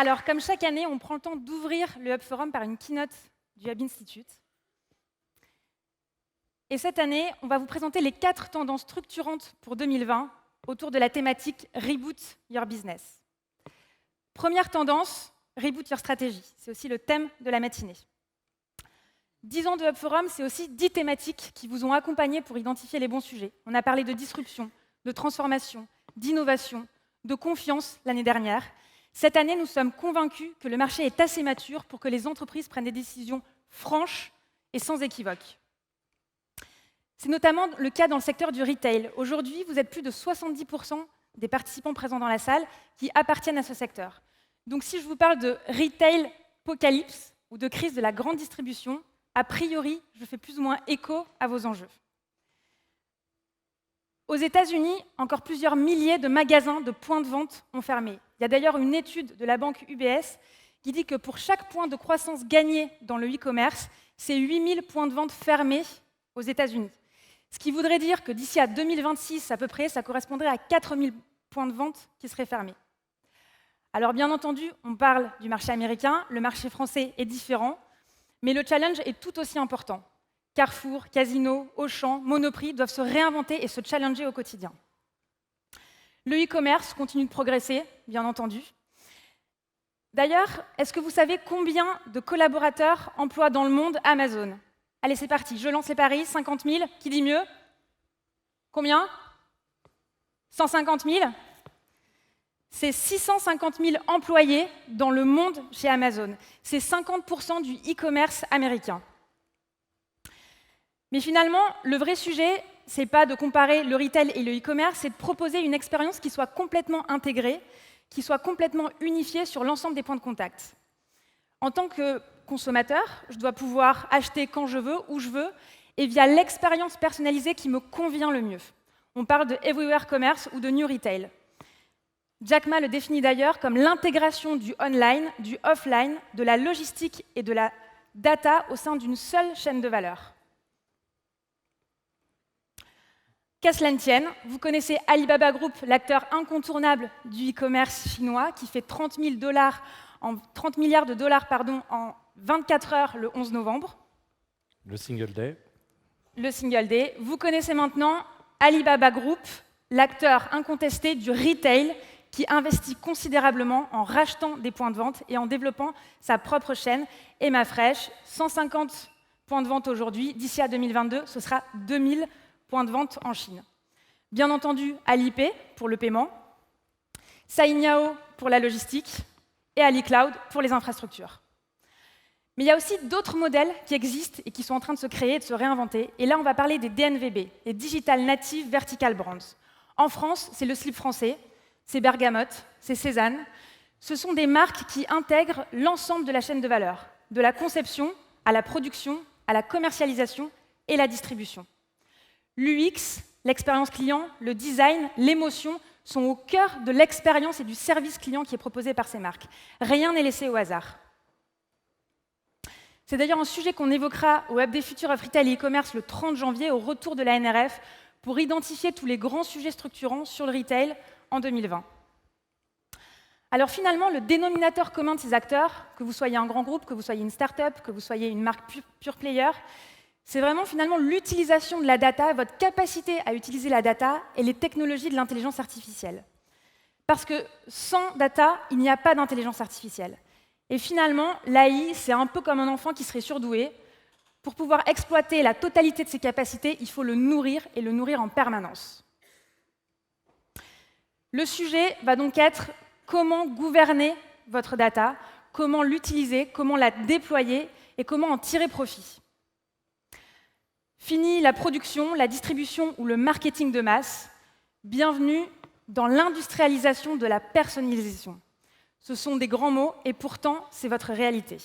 Alors, comme chaque année, on prend le temps d'ouvrir le Hub Forum par une keynote du Hub Institute. Et cette année, on va vous présenter les 4 tendances structurantes pour 2020 autour de la thématique Reboot Your Business. Première tendance, Reboot Your Strategy. C'est aussi le thème de la matinée. 10 ans de Hub Forum, c'est aussi 10 thématiques qui vous ont accompagné pour identifier les bons sujets. On a parlé de disruption, de transformation, d'innovation, de confiance l'année dernière. Cette année, nous sommes convaincus que le marché est assez mature pour que les entreprises prennent des décisions franches et sans équivoque. C'est notamment le cas dans le secteur du retail. Aujourd'hui, vous êtes plus de 70% des participants présents dans la salle qui appartiennent à ce secteur. Donc si je vous parle de retail apocalypse ou de crise de la grande distribution, a priori, je fais plus ou moins écho à vos enjeux. Aux États-Unis, encore plusieurs milliers de magasins, de points de vente ont fermé. Il y a d'ailleurs une étude de la banque UBS qui dit que pour chaque point de croissance gagné dans le e-commerce, c'est 8000 points de vente fermés aux États-Unis. Ce qui voudrait dire que d'ici à 2026, à peu près, ça correspondrait à 4000 points de vente qui seraient fermés. Alors bien entendu, on parle du marché américain, le marché français est différent, mais le challenge est tout aussi important. Carrefour, Casino, Auchan, Monoprix doivent se réinventer et se challenger au quotidien. Le e-commerce continue de progresser, bien entendu. D'ailleurs, est-ce que vous savez combien de collaborateurs emploie dans le monde Amazon ? Allez, c'est parti, je lance les paris, 50 000, qui dit mieux ? Combien ? 150 000 ? C'est 650 000 employés dans le monde chez Amazon. C'est 50% du e-commerce américain. Mais finalement, le vrai sujet, ce n'est pas de comparer le retail et le e-commerce, c'est de proposer une expérience qui soit complètement intégrée, qui soit complètement unifiée sur l'ensemble des points de contact. En tant que consommateur, je dois pouvoir acheter quand je veux, où je veux, et via l'expérience personnalisée qui me convient le mieux. On parle de Everywhere Commerce ou de New Retail. Jack Ma le définit d'ailleurs comme l'intégration du online, du offline, de la logistique et de la data au sein d'une seule chaîne de valeur. Qu'à cela ne tienne, vous connaissez Alibaba Group, l'acteur incontournable du e-commerce chinois, qui fait 30 milliards de dollars en 24 heures le 11 novembre. Le single day. Le single day. Vous connaissez maintenant Alibaba Group, l'acteur incontesté du retail, qui investit considérablement en rachetant des points de vente et en développant sa propre chaîne, Emma Fresh. 150 points de vente aujourd'hui. D'ici à 2022, ce sera 2000 points de vente en Chine. Bien entendu, Alipay pour le paiement, Cainiao pour la logistique et AliCloud pour les infrastructures. Mais il y a aussi d'autres modèles qui existent et qui sont en train de se créer et de se réinventer. Et là, on va parler des DNVB, les Digital Native Vertical Brands. En France, c'est le slip français, c'est Bergamote, c'est Cézanne. Ce sont des marques qui intègrent l'ensemble de la chaîne de valeur, de la conception à la production, à la commercialisation et la distribution. L'UX, l'expérience client, le design, l'émotion sont au cœur de l'expérience et du service client qui est proposé par ces marques. Rien n'est laissé au hasard. C'est d'ailleurs un sujet qu'on évoquera au Hub des Futurs of Retail et e-commerce le 30 janvier, au retour de la NRF, pour identifier tous les grands sujets structurants sur le retail en 2020. Alors finalement, le dénominateur commun de ces acteurs, que vous soyez un grand groupe, que vous soyez une start-up, que vous soyez une marque pure player, c'est vraiment finalement l'utilisation de la data, votre capacité à utiliser la data et les technologies de l'intelligence artificielle. Parce que sans data, il n'y a pas d'intelligence artificielle. Et finalement, l'AI, c'est un peu comme un enfant qui serait surdoué. Pour pouvoir exploiter la totalité de ses capacités, il faut le nourrir et le nourrir en permanence. Le sujet va donc être comment gouverner votre data, comment l'utiliser, comment la déployer et comment en tirer profit. Fini la production, la distribution ou le marketing de masse. Bienvenue dans l'industrialisation de la personnalisation. Ce sont des grands mots et pourtant, c'est votre réalité.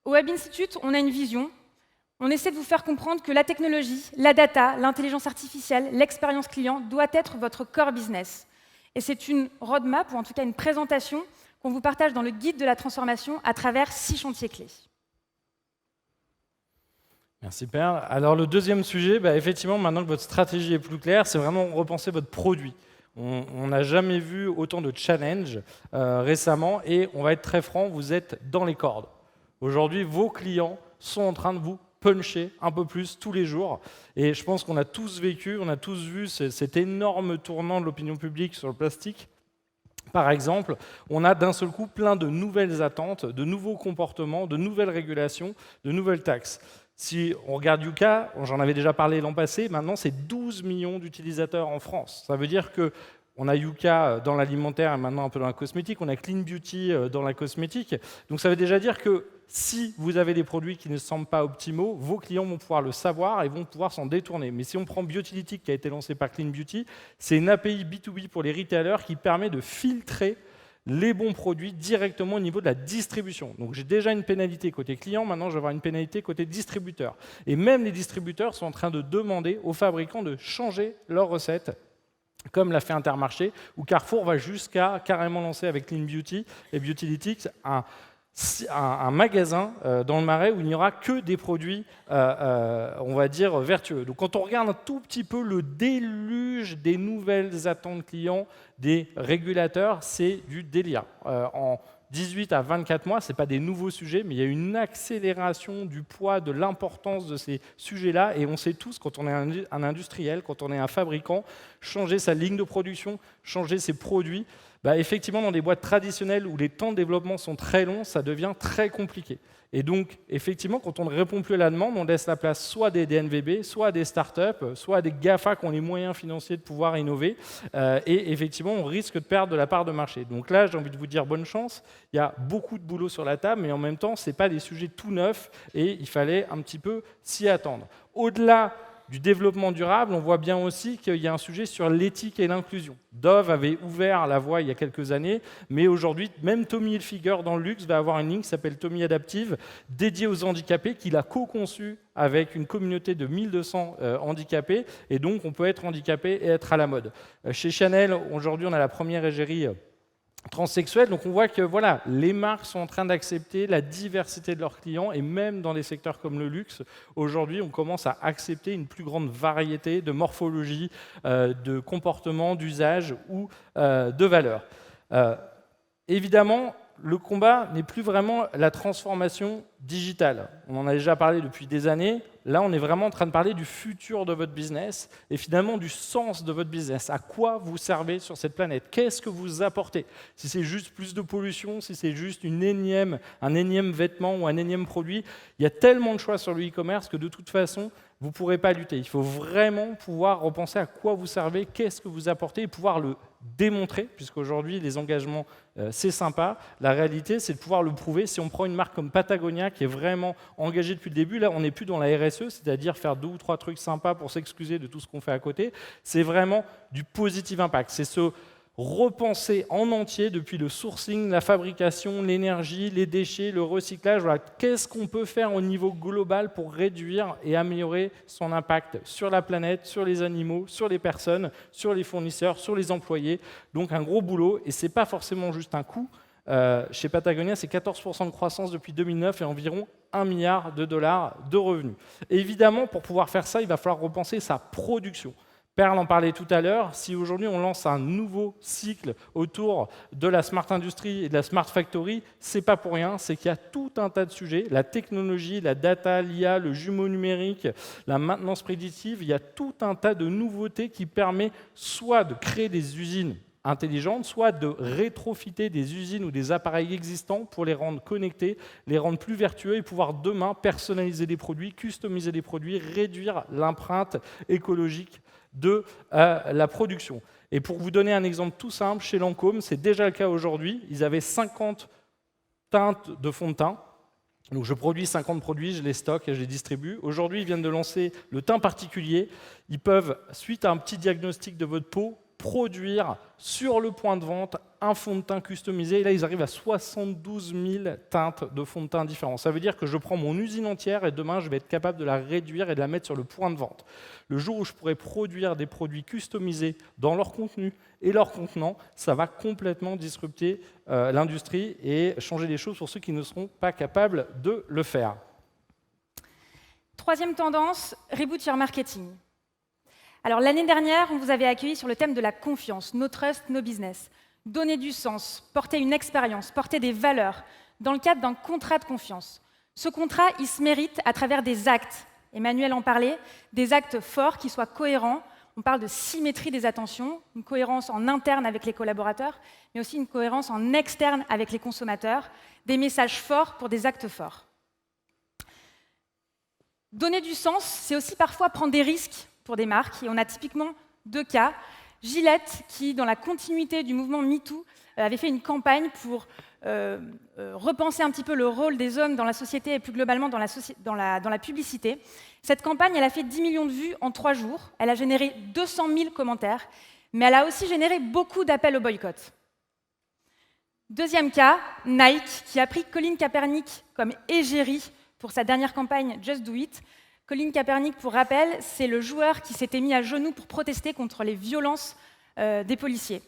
Au Web Institute, on a une vision. On essaie de vous faire comprendre que la technologie, la data, l'intelligence artificielle, l'expérience client doit être votre core business. Et c'est une roadmap, ou en tout cas une présentation, qu'on vous partage dans le guide de la transformation à travers 6 chantiers clés. Merci Père. Alors le deuxième sujet, effectivement, maintenant que votre stratégie est plus claire, c'est vraiment repenser votre produit. On n'a jamais vu autant de challenges récemment et on va être très franc, vous êtes dans les cordes. Aujourd'hui, vos clients sont en train de vous puncher un peu plus tous les jours. Et je pense qu'on a tous vécu, on a tous vu cet énorme tournant de l'opinion publique sur le plastique. Par exemple, on a d'un seul coup plein de nouvelles attentes, de nouveaux comportements, de nouvelles régulations, de nouvelles taxes. Si on regarde Yuka, j'en avais déjà parlé l'an passé, maintenant c'est 12 millions d'utilisateurs en France. Ça veut dire qu'on a Yuka dans l'alimentaire et maintenant un peu dans la cosmétique, on a Clean Beauty dans la cosmétique. Donc ça veut déjà dire que si vous avez des produits qui ne semblent pas optimaux, vos clients vont pouvoir le savoir et vont pouvoir s'en détourner. Mais si on prend Beautylytics qui a été lancé par Clean Beauty, c'est une API B2B pour les retailers qui permet de filtrer les bons produits directement au niveau de la distribution. Donc j'ai déjà une pénalité côté client, maintenant je vais avoir une pénalité côté distributeur. Et même les distributeurs sont en train de demander aux fabricants de changer leurs recettes, comme l'a fait Intermarché, où Carrefour va jusqu'à carrément lancer avec Clean Beauty et Beautylytics un magasin dans le Marais où il n'y aura que des produits, on va dire, vertueux. Donc quand on regarde un tout petit peu le déluge des nouvelles attentes clients, des régulateurs, c'est du délire. En 18 à 24 mois, ce n'est pas des nouveaux sujets, mais il y a une accélération du poids, de l'importance de ces sujets-là. Et on sait tous, quand on est un industriel, quand on est un fabricant, changer sa ligne de production, changer ses produits, effectivement, dans des boîtes traditionnelles où les temps de développement sont très longs, ça devient très compliqué. Et donc, effectivement, quand on ne répond plus à la demande, on laisse la place soit à des DNVB, soit à des startups, soit à des GAFA qui ont les moyens financiers de pouvoir innover. Et effectivement, on risque de perdre de la part de marché. Donc là, j'ai envie de vous dire bonne chance. Il y a beaucoup de boulot sur la table, mais en même temps, ce n'est pas des sujets tout neufs et il fallait un petit peu s'y attendre. Au-delà du développement durable, on voit bien aussi qu'il y a un sujet sur l'éthique et l'inclusion. Dove avait ouvert la voie il y a quelques années, mais aujourd'hui, même Tommy Hilfiger dans le luxe va avoir une ligne qui s'appelle Tommy Adaptive, dédiée aux handicapés, qu'il a co-conçue avec une communauté de 1200 handicapés, et donc on peut être handicapé et être à la mode. Chez Chanel, aujourd'hui, on a la première égérie transsexuels. Donc on voit que voilà, les marques sont en train d'accepter la diversité de leurs clients et même dans des secteurs comme le luxe, aujourd'hui on commence à accepter une plus grande variété de morphologie, de comportements, d'usages ou de valeurs. Évidemment, le combat n'est plus vraiment la transformation digitale. On en a déjà parlé depuis des années. Là, on est vraiment en train de parler du futur de votre business et finalement du sens de votre business. À quoi vous servez sur cette planète? Qu'est-ce que vous apportez? Si c'est juste plus de pollution, si c'est juste un énième vêtement ou un énième produit, il y a tellement de choix sur le e-commerce que de toute façon, vous ne pourrez pas lutter. Il faut vraiment pouvoir repenser à quoi vous servez, qu'est-ce que vous apportez et pouvoir le démontrer, puisqu'aujourd'hui, les engagements, c'est sympa. La réalité, c'est de pouvoir le prouver. Si on prend une marque comme Patagonia, qui est vraiment engagée depuis le début, là, on n'est plus dans la RSE, c'est-à-dire faire 2 ou 3 trucs sympas pour s'excuser de tout ce qu'on fait à côté. C'est vraiment du positive impact. C'est ce repenser en entier depuis le sourcing, la fabrication, l'énergie, les déchets, le recyclage. Voilà. Qu'est-ce qu'on peut faire au niveau global pour réduire et améliorer son impact sur la planète, sur les animaux, sur les personnes, sur les fournisseurs, sur les employés. Donc un gros boulot et ce n'est pas forcément juste un coût. Chez Patagonia, c'est 14% de croissance depuis 2009 et environ $1 milliard de revenus. Et évidemment, pour pouvoir faire ça, il va falloir repenser sa production. Perle en parlait tout à l'heure, si aujourd'hui on lance un nouveau cycle autour de la Smart Industry et de la Smart Factory, ce n'est pas pour rien, c'est qu'il y a tout un tas de sujets, la technologie, la data, l'IA, le jumeau numérique, la maintenance prédictive, il y a tout un tas de nouveautés qui permettent soit de créer des usines intelligentes, soit de rétrofiter des usines ou des appareils existants pour les rendre connectés, les rendre plus vertueux et pouvoir demain personnaliser les produits, customiser les produits, réduire l'empreinte écologique de la production. Et pour vous donner un exemple tout simple, chez Lancôme, c'est déjà le cas aujourd'hui, ils avaient 50 teintes de fond de teint. Donc je produis 50 produits, je les stocke et je les distribue. Aujourd'hui, ils viennent de lancer le teint particulier. Ils peuvent, suite à un petit diagnostic de votre peau, produire sur le point de vente un fond de teint customisé. Et là, ils arrivent à 72 000 teintes de fond de teint différents. Ça veut dire que je prends mon usine entière et demain, je vais être capable de la réduire et de la mettre sur le point de vente. Le jour où je pourrai produire des produits customisés dans leur contenu et leur contenant, ça va complètement disrupter l'industrie et changer les choses pour ceux qui ne seront pas capables de le faire. Troisième tendance, reboot your marketing. Alors l'année dernière, on vous avait accueilli sur le thème de la confiance, no trust, no business. Donner du sens, porter une expérience, porter des valeurs, dans le cadre d'un contrat de confiance. Ce contrat, il se mérite à travers des actes. Emmanuel en parlait, des actes forts qui soient cohérents. On parle de symétrie des attentions, une cohérence en interne avec les collaborateurs, mais aussi une cohérence en externe avec les consommateurs, des messages forts pour des actes forts. Donner du sens, c'est aussi parfois prendre des risques pour des marques, et on a typiquement 2 cas. Gillette, qui, dans la continuité du mouvement MeToo, avait fait une campagne pour repenser un petit peu le rôle des hommes dans la société et plus globalement dans la publicité. Cette campagne, elle a fait 10 millions de vues en 3 jours, elle a généré 200 000 commentaires, mais elle a aussi généré beaucoup d'appels au boycott. Deuxième cas, Nike, qui a pris Colin Kaepernick comme égérie pour sa dernière campagne Just Do It. Colin Kaepernick, pour rappel, c'est le joueur qui s'était mis à genoux pour protester contre les violences des policiers.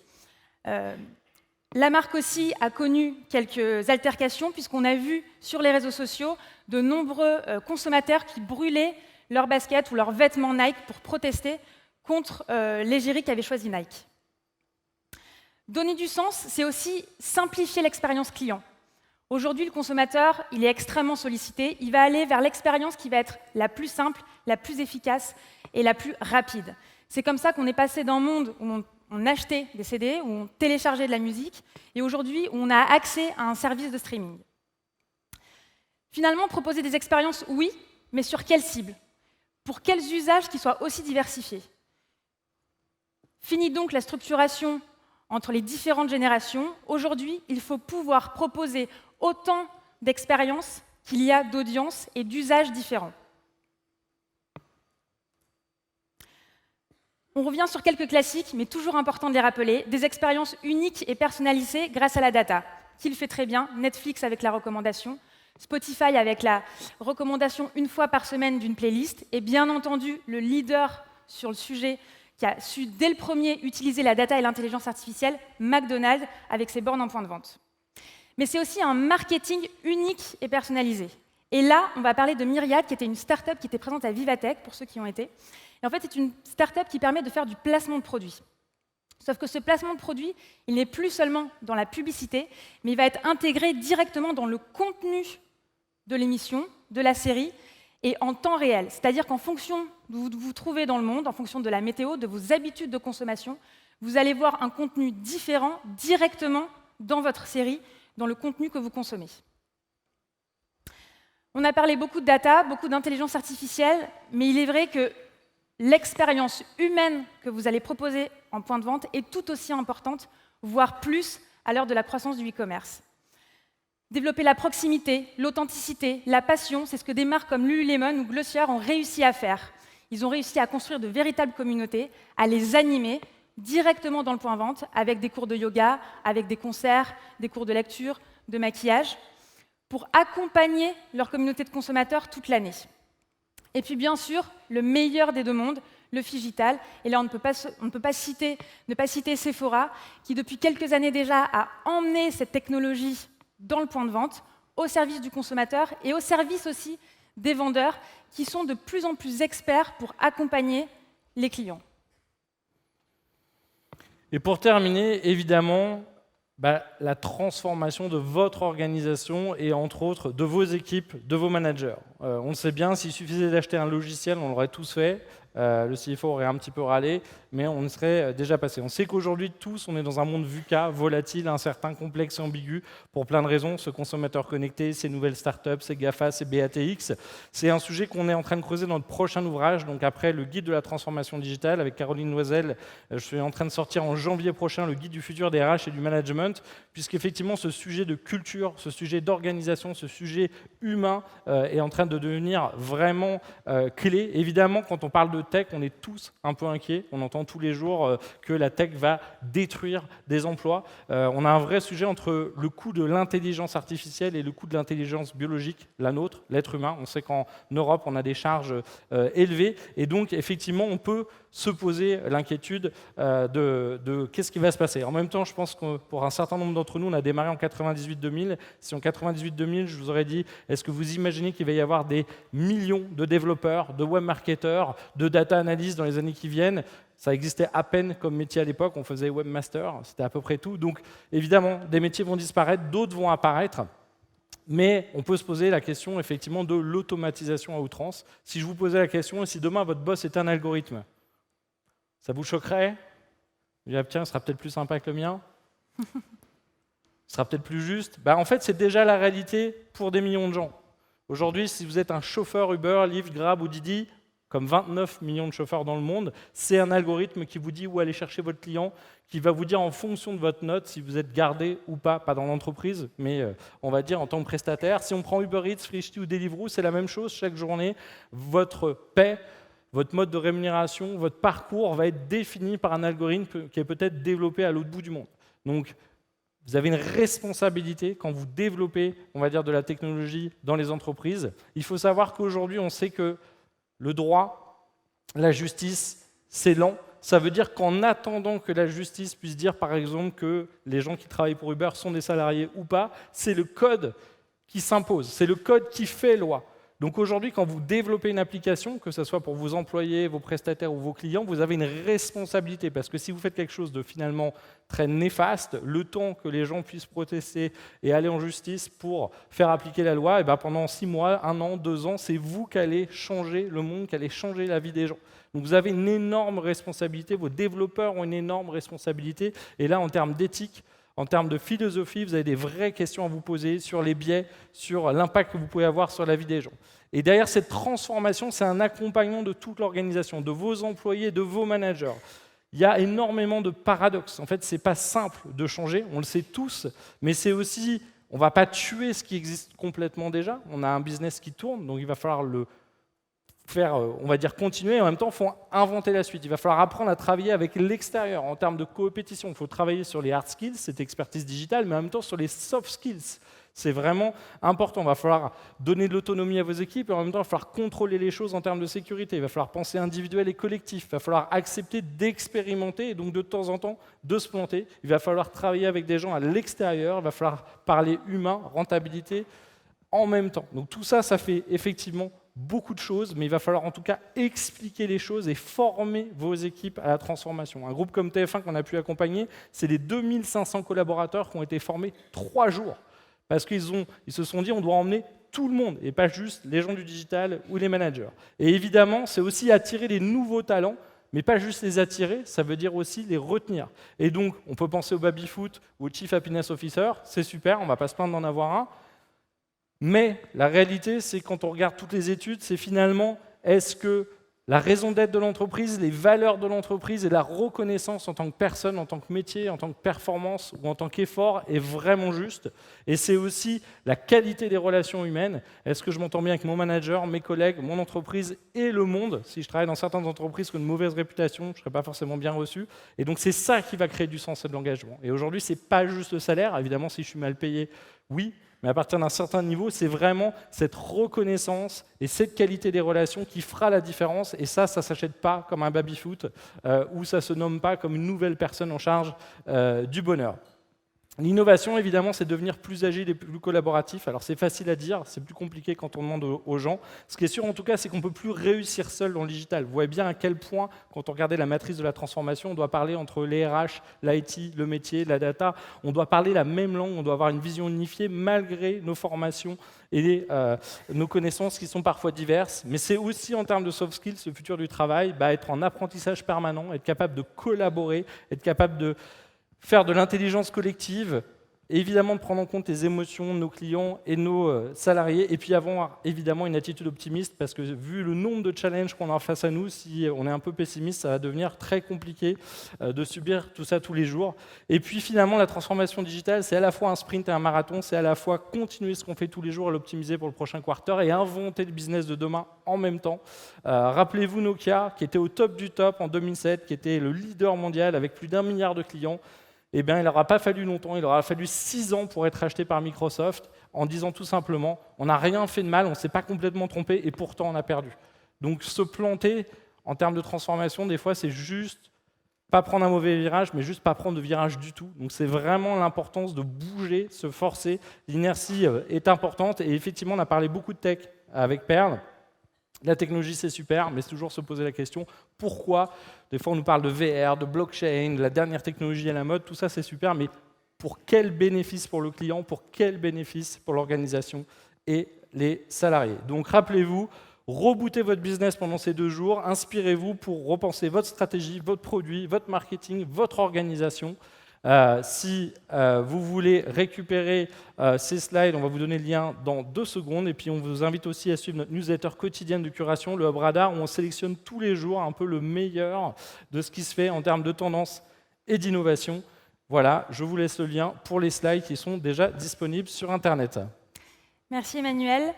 La marque aussi a connu quelques altercations, puisqu'on a vu sur les réseaux sociaux de nombreux consommateurs qui brûlaient leurs baskets ou leurs vêtements Nike pour protester contre l'égérie qu'avait choisi Nike. Donner du sens, c'est aussi simplifier l'expérience client. Aujourd'hui, le consommateur, il est extrêmement sollicité. Il va aller vers l'expérience qui va être la plus simple, la plus efficace et la plus rapide. C'est comme ça qu'on est passé d'un monde où on achetait des CD, où on téléchargeait de la musique, et aujourd'hui, on a accès à un service de streaming. Finalement, proposer des expériences, oui, mais sur quelle cible? Pour quels usages qui soient aussi diversifiés? Fini donc la structuration entre les différentes générations. Aujourd'hui, il faut pouvoir proposer autant d'expériences qu'il y a d'audiences et d'usages différents. On revient sur quelques classiques, mais toujours important de les rappeler, des expériences uniques et personnalisées grâce à la data. Qui le fait très bien, Netflix avec la recommandation, Spotify avec la recommandation 1 fois par semaine d'une playlist, et bien entendu, le leader sur le sujet qui a su dès le premier utiliser la data et l'intelligence artificielle, McDonald's, avec ses bornes en point de vente. Mais c'est aussi un marketing unique et personnalisé. Et là, on va parler de Myriad, qui était une start-up qui était présente à Vivatech, pour ceux qui y ont été. Et en fait, c'est une start-up qui permet de faire du placement de produits. Sauf que ce placement de produits, il n'est plus seulement dans la publicité, mais il va être intégré directement dans le contenu de l'émission, de la série, et en temps réel. C'est-à-dire qu'en fonction d'où vous vous trouvez dans le monde, en fonction de la météo, de vos habitudes de consommation, vous allez voir un contenu différent directement dans votre série, dans le contenu que vous consommez. On a parlé beaucoup de data, beaucoup d'intelligence artificielle, mais il est vrai que l'expérience humaine que vous allez proposer en point de vente est tout aussi importante, voire plus, à l'heure de la croissance du e-commerce. Développer la proximité, l'authenticité, la passion, c'est ce que des marques comme Lululemon ou Glossier ont réussi à faire. Ils ont réussi à construire de véritables communautés, à les animer directement dans le point de vente, avec des cours de yoga, avec des concerts, des cours de lecture, de maquillage, pour accompagner leur communauté de consommateurs toute l'année. Et puis bien sûr, le meilleur des deux mondes, le phygital. Et là, on ne peut pas citer Sephora, qui depuis quelques années déjà a emmené cette technologie dans le point de vente, au service du consommateur et au service aussi des vendeurs, qui sont de plus en plus experts pour accompagner les clients. Et pour terminer, évidemment, la transformation de votre organisation et entre autres de vos équipes, de vos managers. On le sait bien, s'il suffisait d'acheter un logiciel, on l'aurait tous fait. Le CFO aurait un petit peu râlé, mais on y serait déjà passé. On sait qu'aujourd'hui, tous, on est dans un monde VUCA, volatile, incertain, complexe et ambigu, pour plein de raisons. Ce consommateur connecté, ces nouvelles startups, ces GAFA, ces BATX. C'est un sujet qu'on est en train de creuser dans notre prochain ouvrage. Donc après le guide de la transformation digitale, avec Caroline Loisel, je suis en train de sortir en janvier prochain le guide du futur des RH et du management, puisqu'effectivement, ce sujet de culture, ce sujet d'organisation, ce sujet humain est en train de devenir vraiment clé. Évidemment, quand on parle de tech, on est tous un peu inquiets. On entend tous les jours que la tech va détruire des emplois. On a un vrai sujet entre le coût de l'intelligence artificielle et le coût de l'intelligence biologique, la nôtre, l'être humain. On sait qu'en Europe, on a des charges élevées. Et donc, effectivement, on peut se poser l'inquiétude de qu'est-ce qui va se passer. En même temps, je pense que pour un certain nombre d'entre nous, on a démarré en 98-2000. Si en 98-2000, je vous aurais dit, est-ce que vous imaginez qu'il va y avoir avoir des millions de développeurs, de webmarketeurs, de data analysts dans les années qui viennent. Ça existait à peine comme métier à l'époque, on faisait webmaster, c'était à peu près tout. Donc évidemment, des métiers vont disparaître, d'autres vont apparaître. Mais on peut se poser la question effectivement de l'automatisation à outrance. Si je vous posais la question, si demain votre boss était un algorithme, ça vous choquerait? Vous direz, tiens, ce sera peut-être plus sympa que le mien. Ce sera peut-être plus juste. En fait, c'est déjà la réalité pour des millions de gens. Aujourd'hui, si vous êtes un chauffeur Uber, Lyft, Grab ou Didi, comme 29 millions de chauffeurs dans le monde, c'est un algorithme qui vous dit où aller chercher votre client, qui va vous dire en fonction de votre note si vous êtes gardé ou pas dans l'entreprise, mais on va dire en tant que prestataire. Si on prend Uber Eats, Frishti ou Deliveroo, c'est la même chose. Chaque journée, votre paie, votre mode de rémunération, votre parcours va être défini par un algorithme qui est peut-être développé à l'autre bout du monde. Donc, vous avez une responsabilité quand vous développez, on va dire, de la technologie dans les entreprises. Il faut savoir qu'aujourd'hui, on sait que le droit, la justice, c'est lent. Ça veut dire qu'en attendant que la justice puisse dire, par exemple, que les gens qui travaillent pour Uber sont des salariés ou pas, c'est le code qui s'impose, c'est le code qui fait loi. Donc aujourd'hui, quand vous développez une application, que ce soit pour vos employés, vos prestataires ou vos clients, vous avez une responsabilité. Parce que si vous faites quelque chose de finalement très néfaste, le temps que les gens puissent protester et aller en justice pour faire appliquer la loi, et pendant 6 mois, 1 an, 2 ans, c'est vous qui allez changer le monde, qui allez changer la vie des gens. Donc vous avez une énorme responsabilité, vos développeurs ont une énorme responsabilité. Et là, en termes d'éthique, en termes de philosophie, vous avez des vraies questions à vous poser sur les biais, sur l'impact que vous pouvez avoir sur la vie des gens. Et derrière cette transformation, c'est un accompagnement de toute l'organisation, de vos employés, de vos managers. Il y a énormément de paradoxes. En fait, ce n'est pas simple de changer, on le sait tous, mais c'est aussi, on ne va pas tuer ce qui existe complètement déjà. On a un business qui tourne, donc il va falloir le faire, on va dire, continuer, et en même temps, il faut inventer la suite. Il va falloir apprendre à travailler avec l'extérieur en termes de coopétition. Il faut travailler sur les hard skills, cette expertise digitale, mais en même temps sur les soft skills. C'est vraiment important. Il va falloir donner de l'autonomie à vos équipes et en même temps, il va falloir contrôler les choses en termes de sécurité. Il va falloir penser individuel et collectif. Il va falloir accepter d'expérimenter et donc de temps en temps de se planter. Il va falloir travailler avec des gens à l'extérieur. Il va falloir parler humain, rentabilité en même temps. Donc tout ça, ça fait effectivement beaucoup de choses, mais il va falloir en tout cas expliquer les choses et former vos équipes à la transformation. Un groupe comme TF1 qu'on a pu accompagner, c'est les 2500 collaborateurs qui ont été formés 3 jours. Parce qu'ils se sont dit on doit emmener tout le monde, et pas juste les gens du digital ou les managers. Et évidemment, c'est aussi attirer les nouveaux talents, mais pas juste les attirer, ça veut dire aussi les retenir. Et donc, on peut penser au baby-foot ou au Chief Happiness Officer, c'est super, on ne va pas se plaindre d'en avoir un, mais la réalité, c'est quand on regarde toutes les études, c'est finalement, est-ce que la raison d'être de l'entreprise, les valeurs de l'entreprise et la reconnaissance en tant que personne, en tant que métier, en tant que performance ou en tant qu'effort est vraiment juste. Et c'est aussi la qualité des relations humaines. Est-ce que je m'entends bien avec mon manager, mes collègues, mon entreprise et le monde? Si je travaille dans certaines entreprises qui ont une mauvaise réputation, je ne serai pas forcément bien reçu. Et donc c'est ça qui va créer du sens et de l'engagement. Et aujourd'hui, ce n'est pas juste le salaire. Évidemment, si je suis mal payé, oui. Mais à partir d'un certain niveau, c'est vraiment cette reconnaissance et cette qualité des relations qui fera la différence. Et ça ne s'achète pas comme un baby-foot ou ça ne se nomme pas comme une nouvelle personne en charge du bonheur. L'innovation, évidemment, c'est devenir plus agile et plus collaboratif. Alors c'est facile à dire, c'est plus compliqué quand on demande aux gens. Ce qui est sûr, en tout cas, c'est qu'on ne peut plus réussir seul dans le digital. Vous voyez bien à quel point, quand on regardait la matrice de la transformation, on doit parler entre les RH, l'IT, le métier, la data. On doit parler la même langue, on doit avoir une vision unifiée malgré nos formations et nos connaissances qui sont parfois diverses. Mais c'est aussi en termes de soft skills, ce futur du travail, être en apprentissage permanent, être capable de collaborer, être capable de faire de l'intelligence collective, évidemment de prendre en compte les émotions de nos clients et de nos salariés, et puis avoir évidemment une attitude optimiste, parce que vu le nombre de challenges qu'on a face à nous, si on est un peu pessimiste, ça va devenir très compliqué de subir tout ça tous les jours. Et puis finalement, la transformation digitale, c'est à la fois un sprint et un marathon, c'est à la fois continuer ce qu'on fait tous les jours et l'optimiser pour le prochain quarter, et inventer le business de demain en même temps. Rappelez-vous Nokia, qui était au top du top en 2007, qui était le leader mondial avec plus d'1 milliard de clients. Eh bien, il n'aura pas fallu longtemps, il aura fallu 6 ans pour être acheté par Microsoft, en disant tout simplement, on n'a rien fait de mal, on ne s'est pas complètement trompé, et pourtant on a perdu. Donc se planter, en termes de transformation, des fois, c'est juste pas prendre un mauvais virage, mais juste pas prendre de virage du tout. Donc c'est vraiment l'importance de bouger, se forcer. L'inertie est importante, et effectivement, on a parlé beaucoup de tech avec Perl. La technologie, c'est super, mais c'est toujours se poser la question, pourquoi? Des fois, on nous parle de VR, de blockchain, de la dernière technologie à la mode, tout ça, c'est super, mais pour quel bénéfice pour le client, pour quel bénéfice pour l'organisation et les salariés? Donc, rappelez-vous, rebootez votre business pendant ces 2 jours, inspirez-vous pour repenser votre stratégie, votre produit, votre marketing, votre organisation. Si vous voulez récupérer ces slides, on va vous donner le lien dans 2 secondes. Et puis, on vous invite aussi à suivre notre newsletter quotidienne de curation, le Hub Radar, où on sélectionne tous les jours un peu le meilleur de ce qui se fait en termes de tendance et d'innovation. Voilà, je vous laisse le lien pour les slides qui sont déjà disponibles sur Internet. Merci Emmanuel.